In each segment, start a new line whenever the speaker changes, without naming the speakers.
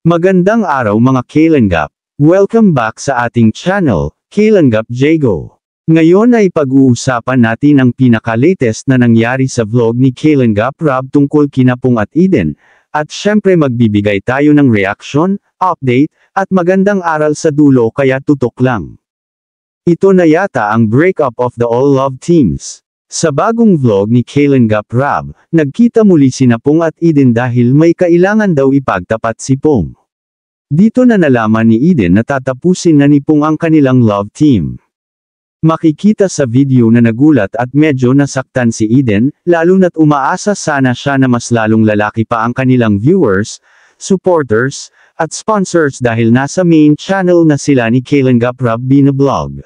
Magandang araw mga Kalenggap. Welcome back sa ating channel, Kalenggap Jago. Ngayon ay pag-uusapan natin ang pinaka-latest na nangyari sa vlog ni Kalenggap Rob tungkol kina Pong at Eden, at syempre magbibigay tayo ng reaction, update, at magandang aral sa dulo kaya tutok lang. Ito na yata ang breakup of the All Love teams. Sa bagong vlog ni Kalenggap Rob, nagkita muli sina Pong at Eden dahil may kailangan daw ipagtapat si Pong. Dito na nalaman ni Eden na tatapusin na ni Pong ang kanilang love team. Makikita sa video na nagulat at medyo nasaktan si Eden, lalo na't umaasa sana siya na mas lalong lalaki pa ang kanilang viewers, supporters, at sponsors dahil nasa main channel na sila ni Kalenggap Rob binablog.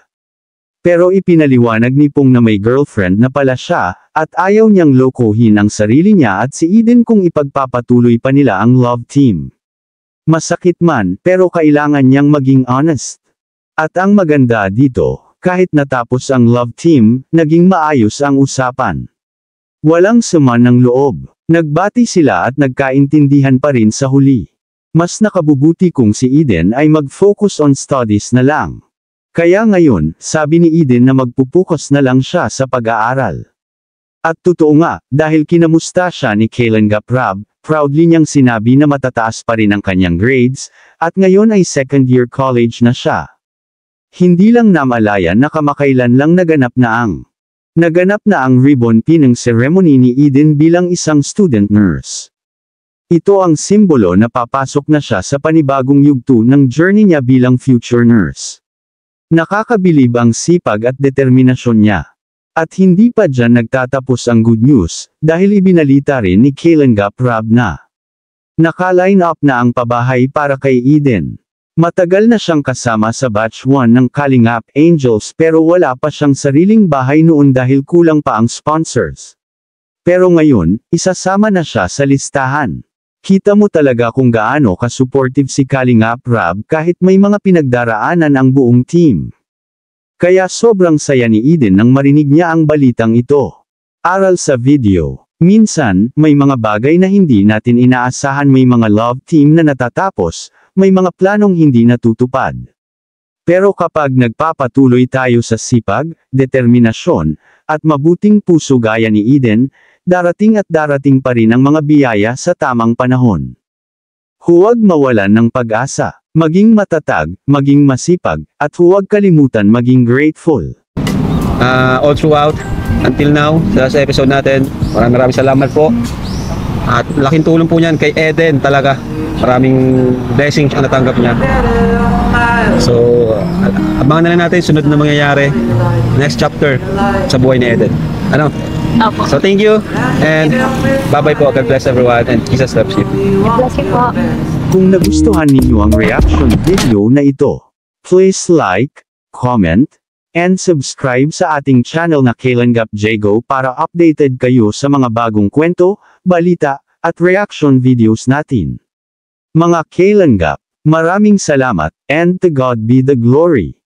Pero ipinaliwanag ni Pong na may girlfriend na pala siya, at ayaw niyang lokohin ang sarili niya at si Eden kung ipagpapatuloy pa nila ang love team. Masakit man, pero kailangan niyang maging honest. At ang maganda dito, kahit natapos ang love team, naging maayos ang usapan. Walang sama ng loob. Nagbati sila at nagkaintindihan pa rin sa huli. Mas nakabubuti kung si Eden ay mag-focus on studies na lang. Kaya ngayon, sabi ni Eden na magpupukas na lang siya sa pag-aaral. At totoo nga, dahil kinamusta siya ni Kalenggap Rob, proudly niyang sinabi na matataas pa rin ang kanyang grades, at ngayon ay second year college na siya. Hindi lang namalayan na kamakailan lang naganap na ang ribbon pinning ceremony ni Eden bilang isang student nurse. Ito ang simbolo na papasok na siya sa panibagong yugto ng journey niya bilang future nurse. Nakakabilib ang sipag at determinasyon niya. At hindi pa dyan nagtatapos ang good news, dahil ibinalita rin ni Kalenggap Rob na naka-line up na ang pabahay para kay Eden. Matagal na siyang kasama sa batch 1 ng Kalingap Angels pero wala pa siyang sariling bahay noon dahil kulang pa ang sponsors. Pero ngayon, isasama na siya sa listahan. Kita mo talaga kung gaano ka-supportive si Kalingap Rob kahit may mga pinagdaraanan ang buong team. Kaya sobrang saya ni Eden nang marinig niya ang balitang ito. Aral sa video. Minsan, may mga bagay na hindi natin inaasahan, may mga love team na natatapos, may mga planong hindi natutupad. Pero kapag nagpapatuloy tayo sa sipag, determinasyon, at mabuting puso gaya ni Eden, darating at darating pa rin ang mga biyaya sa tamang panahon. Huwag mawalan ng pag-asa, maging matatag, maging masipag, at huwag kalimutan maging grateful.
All throughout, until now, sa episode natin, maraming salamat po. At laking tulong po niyan kay Eden talaga. Maraming blessings ang natanggap niya. So, abangan na lang natin sunod na mangyayari, next chapter sa buhay ni Eden. Ano?
Opo.
So thank you and bye-bye po. God bless everyone and Jesus loves you.
God bless you po.
Kung nagustuhan ninyo ang reaction video na ito, please like, comment, and subscribe sa ating channel na Kalenggap Jago para updated kayo sa mga bagong kwento, balita, at reaction videos natin. Mga Kalenggap, maraming salamat, and to God be the glory.